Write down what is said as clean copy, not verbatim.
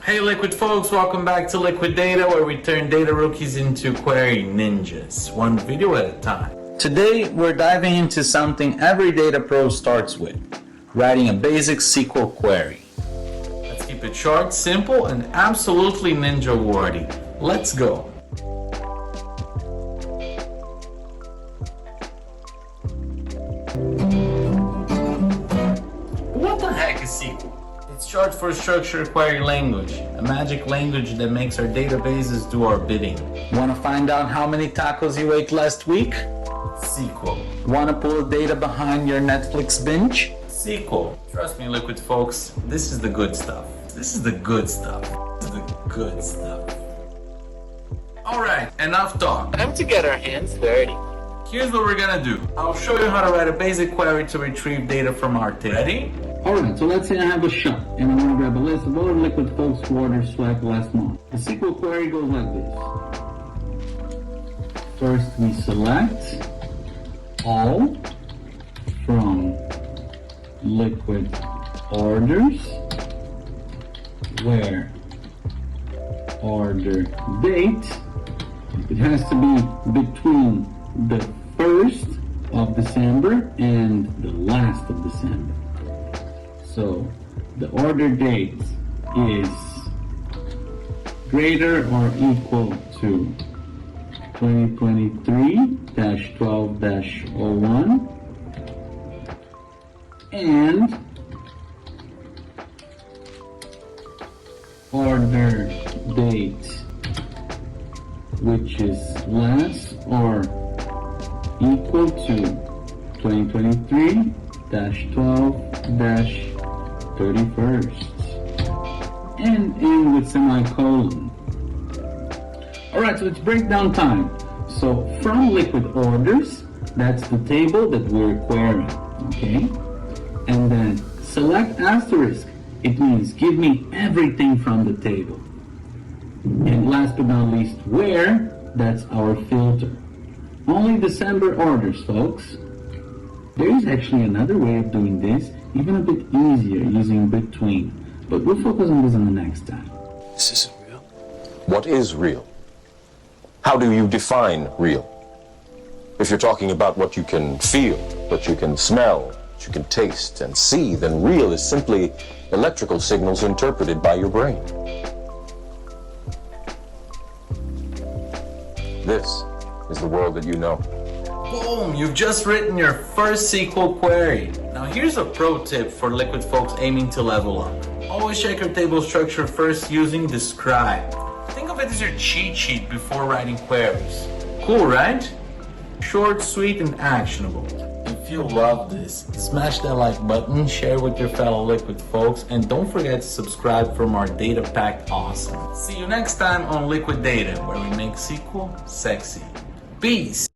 Hey Liquid folks, welcome back to Liquid Data, where we turn data rookies into query ninjas, one video at a time. Today we're diving into something every data pro starts with, writing a basic SQL query. Let's keep it short, simple, and absolutely ninja worthy. Let's go. What the heck is SQL? It's short for Structured Query Language, a magic language that makes our databases do our bidding. Want to find out how many tacos you ate last week? SQL. Want to pull the data behind your Netflix binge? SQL. Trust me, Liquid folks, this is the good stuff. This is the good stuff. This is the good stuff. Alright, enough talk. Time to get our hands dirty. Here's what we're gonna do. I'll show you how to write a basic query to retrieve data from our table. Ready? Alright, so let's say I have a shop and I want to grab a list of all the Liquid folks who ordered swag last month. The SQL query goes like this. First we select all from Liquid orders where order date, it has to be between the 1st of December and the last of December. So the order date is greater or equal to 2023-12-01 and order date which is less or equal to 2023-12-31st and end with semicolon. Alright, so it's breakdown time. So from Liquid orders, that's the table that we're querying, okay? And then select asterisk, it means give me everything from the table. And last but not least, where, that's our filter. Only December orders, folks. There is actually another way of doing this, even a bit easier using between, but we'll focus on this on the next time. This isn't real. What is real? How do you define real? If you're talking about what you can feel, what you can smell, what you can taste and see, then real is simply electrical signals interpreted by your brain. This is the world that you know. Boom! You've just written your first SQL query. Now here's a pro tip for Liquid folks aiming to level up. Always check your table structure first using describe. Think of it as your cheat sheet before writing queries. Cool, right? Short, sweet, and actionable. If you love this, smash that like button, share with your fellow Liquid folks, and don't forget to subscribe for more data-packed awesome. See you next time on Liquid Data, where we make SQL sexy. Peace!